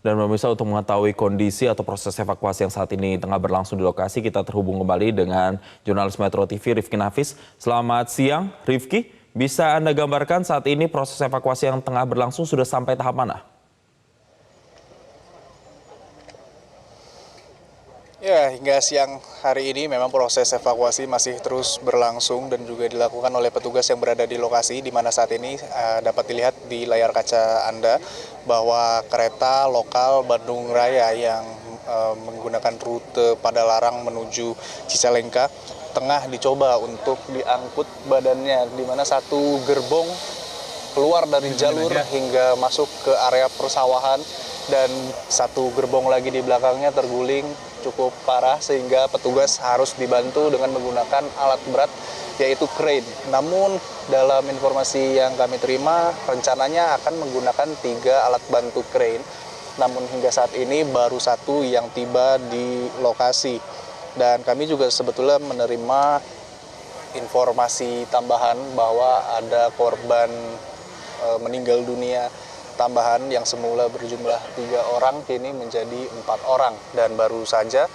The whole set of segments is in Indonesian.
Dan pemirsa, untuk mengetahui kondisi atau proses evakuasi yang saat ini tengah berlangsung di lokasi, kita terhubung kembali dengan jurnalis Metro TV Rifki Nafis. Selamat siang Rifki, bisa Anda gambarkan saat ini proses evakuasi yang tengah berlangsung sudah sampai tahap mana? Ya, hingga siang hari ini memang proses evakuasi masih terus berlangsung dan juga dilakukan oleh petugas yang berada di lokasi, di mana saat ini dapat dilihat di layar kaca Anda bahwa kereta lokal Bandung Raya yang menggunakan rute Padalarang menuju Cicalengka tengah dicoba untuk diangkut badannya, di mana satu gerbong keluar dari jalur hingga masuk ke area persawahan dan satu gerbong lagi di belakangnya terguling cukup parah sehingga petugas harus dibantu dengan menggunakan alat berat yaitu crane. Namun dalam informasi yang kami terima rencananya akan menggunakan 3 alat bantu crane. Namun hingga saat ini baru satu yang tiba di lokasi. Dan kami juga sebetulnya menerima informasi tambahan bahwa ada korban meninggal dunia tambahan yang semula berjumlah 3 orang kini menjadi 4 orang dan baru saja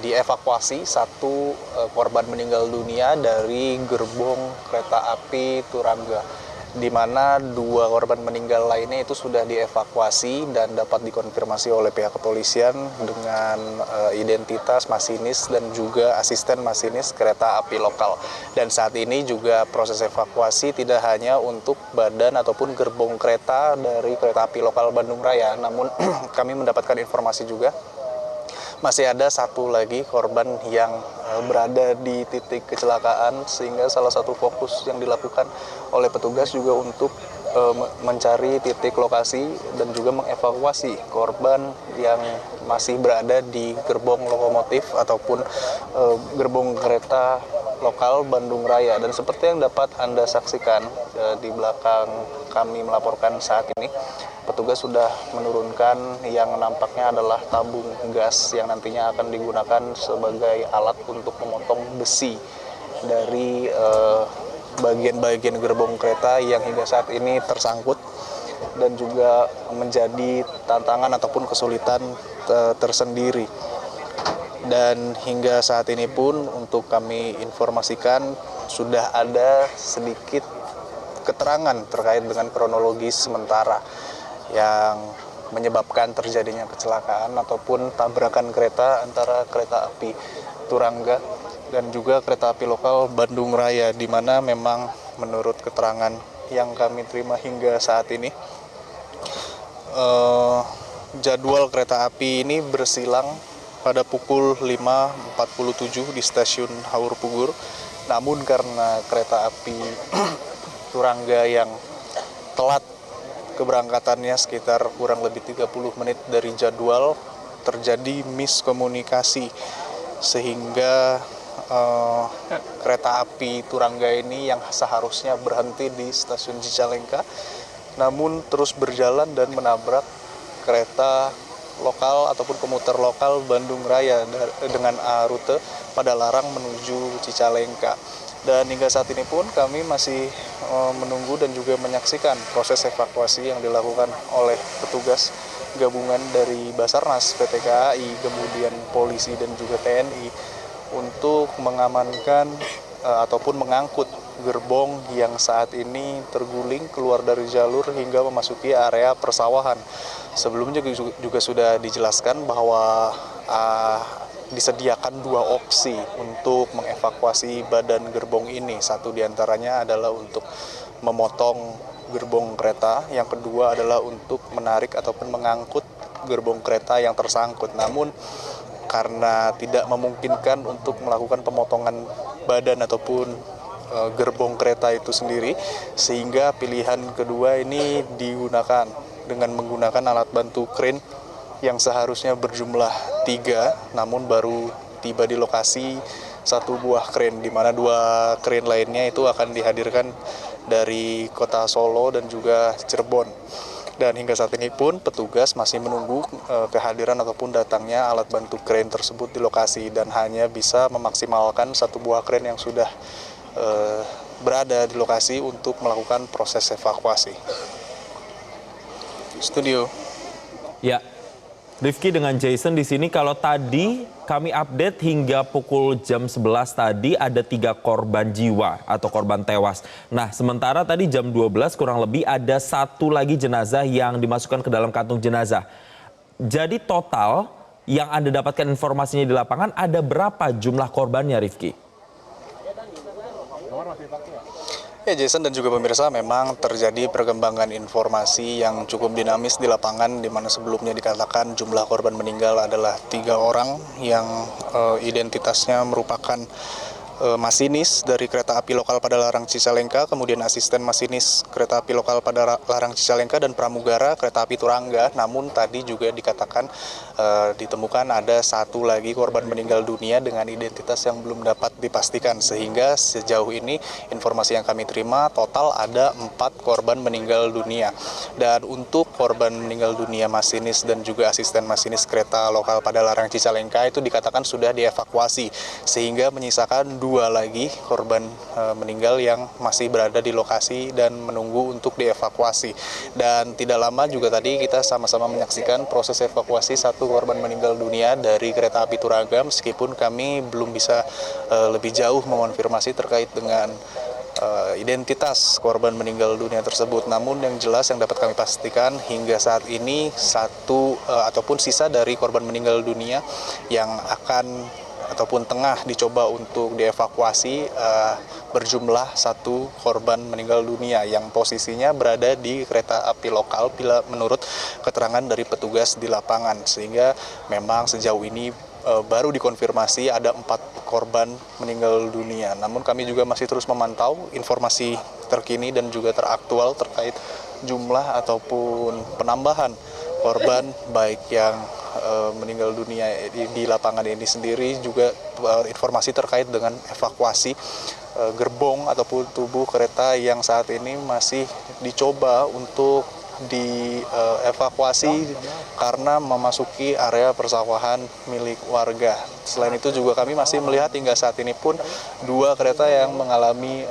dievakuasi satu korban meninggal dunia dari gerbong kereta api Turangga, di mana 2 korban meninggal lainnya itu sudah dievakuasi dan dapat dikonfirmasi oleh pihak kepolisian dengan identitas masinis dan juga asisten masinis kereta api lokal. Dan saat ini juga proses evakuasi tidak hanya untuk badan ataupun gerbong kereta dari kereta api lokal Bandung Raya, namun kami mendapatkan informasi juga masih ada satu lagi korban yang berada di titik kecelakaan, sehingga salah satu fokus yang dilakukan oleh petugas juga untuk mencari titik lokasi dan juga mengevakuasi korban yang masih berada di gerbong lokomotif ataupun gerbong kereta lokal Bandung Raya. Dan seperti yang dapat Anda saksikan di belakang kami melaporkan saat ini, petugas sudah menurunkan yang nampaknya adalah tabung gas yang nantinya akan digunakan sebagai alat untuk memotong besi dari bagian-bagian gerbong kereta yang hingga saat ini tersangkut dan juga menjadi tantangan ataupun kesulitan tersendiri. Dan hingga saat ini pun untuk kami informasikan sudah ada sedikit keterangan terkait dengan kronologis sementara yang menyebabkan terjadinya kecelakaan ataupun tabrakan kereta antara kereta api Turangga dan juga kereta api lokal Bandung Raya, di mana memang menurut keterangan yang kami terima hingga saat ini jadwal kereta api ini bersilang pada pukul 5.47 di stasiun Haur Pugur. Namun karena kereta api Turangga yang telat keberangkatannya sekitar kurang lebih 30 menit dari jadwal, terjadi miskomunikasi sehingga kereta api Turangga ini yang seharusnya berhenti di stasiun Cicalengka namun terus berjalan dan menabrak kereta lokal ataupun komuter lokal Bandung Raya dengan rute Padalarang menuju Cicalengka. Dan hingga saat ini pun kami masih menunggu dan juga menyaksikan proses evakuasi yang dilakukan oleh petugas gabungan dari Basarnas, PT KAI, kemudian polisi dan juga TNI untuk mengamankan ataupun mengangkut gerbong yang saat ini terguling keluar dari jalur hingga memasuki area persawahan. Sebelumnya juga sudah dijelaskan bahwa disediakan 2 opsi untuk mengevakuasi badan gerbong ini. Satu diantaranya adalah untuk memotong gerbong kereta, yang kedua adalah untuk menarik ataupun mengangkut gerbong kereta yang tersangkut. Namun karena tidak memungkinkan untuk melakukan pemotongan badan ataupun gerbong kereta itu sendiri, sehingga pilihan kedua ini digunakan dengan menggunakan alat bantu crane yang seharusnya berjumlah 3, namun baru tiba di lokasi 1 buah crane, di mana 2 crane lainnya itu akan dihadirkan dari kota Solo dan juga Cirebon. Dan hingga saat ini pun petugas masih menunggu kehadiran ataupun datangnya alat bantu crane tersebut di lokasi dan hanya bisa memaksimalkan 1 buah crane yang sudah berada di lokasi untuk melakukan proses evakuasi. Studio. Ya, Rifki dengan Jason di sini. Kalau tadi kami update hingga pukul jam 11 tadi ada 3 korban jiwa atau korban tewas. Nah, sementara tadi jam 12 kurang lebih ada 1 lagi jenazah yang dimasukkan ke dalam kantung jenazah. Jadi total yang Anda dapatkan informasinya di lapangan ada berapa jumlah korbannya, Rifki? Ya Jason dan juga pemirsa, memang terjadi perkembangan informasi yang cukup dinamis di lapangan, di mana sebelumnya dikatakan jumlah korban meninggal adalah 3 orang yang identitasnya merupakan masinis dari kereta api lokal pada Larang Cicalengka, kemudian asisten masinis kereta api lokal pada Larang Cicalengka dan pramugara kereta api Turangga. Namun tadi juga dikatakan ditemukan ada 1 lagi korban meninggal dunia dengan identitas yang belum dapat dipastikan, sehingga sejauh ini informasi yang kami terima total ada 4 korban meninggal dunia. Dan untuk korban meninggal dunia masinis dan juga asisten masinis kereta lokal pada Larang Cicalengka itu dikatakan sudah dievakuasi, sehingga menyisakan 2 lagi korban meninggal yang masih berada di lokasi dan menunggu untuk dievakuasi. Dan tidak lama juga tadi kita sama-sama menyaksikan proses evakuasi 1 korban meninggal dunia dari kereta api Turangga, meskipun kami belum bisa lebih jauh mengonfirmasi terkait dengan identitas korban meninggal dunia tersebut. Namun yang jelas yang dapat kami pastikan hingga saat ini ataupun sisa dari korban meninggal dunia yang akan ataupun tengah dicoba untuk dievakuasi berjumlah 1 korban meninggal dunia yang posisinya berada di kereta api lokal bila menurut keterangan dari petugas di lapangan, sehingga memang sejauh ini baru dikonfirmasi ada 4 korban meninggal dunia. Namun kami juga masih terus memantau informasi terkini dan juga teraktual terkait jumlah ataupun penambahan korban baik yang meninggal dunia di lapangan ini sendiri, juga informasi terkait dengan evakuasi gerbong ataupun tubuh kereta yang saat ini masih dicoba untuk dievakuasi karena memasuki area persawahan milik warga. Selain itu juga kami masih melihat hingga saat ini pun 2 kereta yang mengalami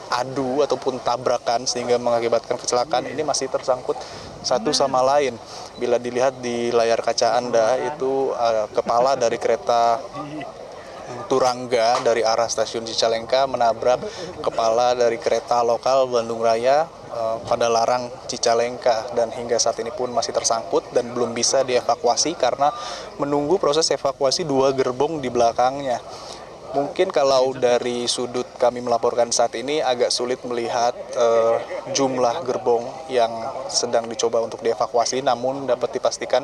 adu ataupun tabrakan sehingga mengakibatkan kecelakaan ini masih tersangkut satu sama lain. Bila dilihat di layar kaca Anda itu kepala dari kereta Turangga dari arah stasiun Cicalengka menabrak kepala dari kereta lokal Bandung Raya pada Larang Cicalengka, dan hingga saat ini pun masih tersangkut dan belum bisa dievakuasi karena menunggu proses evakuasi 2 gerbong di belakangnya. Mungkin kalau dari sudut kami melaporkan saat ini agak sulit melihat jumlah gerbong yang sedang dicoba untuk dievakuasi, namun dapat dipastikan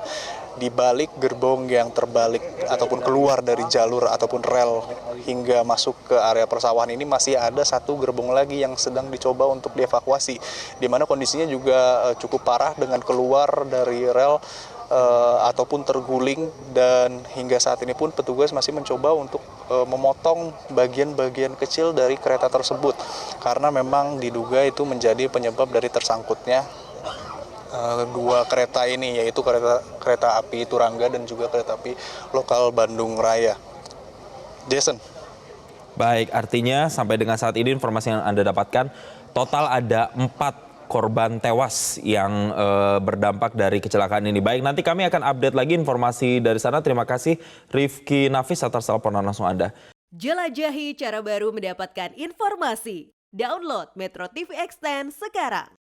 di balik gerbong yang terbalik ataupun keluar dari jalur ataupun rel hingga masuk ke area persawahan ini masih ada 1 gerbong lagi yang sedang dicoba untuk dievakuasi, di mana kondisinya juga cukup parah dengan keluar dari rel ataupun terguling, dan hingga saat ini pun petugas masih mencoba untuk memotong bagian-bagian kecil dari kereta tersebut karena memang diduga itu menjadi penyebab dari tersangkutnya 2 kereta ini, yaitu kereta api Turangga dan juga kereta api lokal Bandung Raya. Jason. Baik, artinya sampai dengan saat ini informasi yang Anda dapatkan total ada 4 korban tewas yang berdampak dari kecelakaan ini. Baik, nanti kami akan update lagi informasi dari sana. Terima kasih Rifki Nafis atas teleponan langsung Anda. Jelajahi cara baru mendapatkan informasi. Download Metro TV Extend sekarang.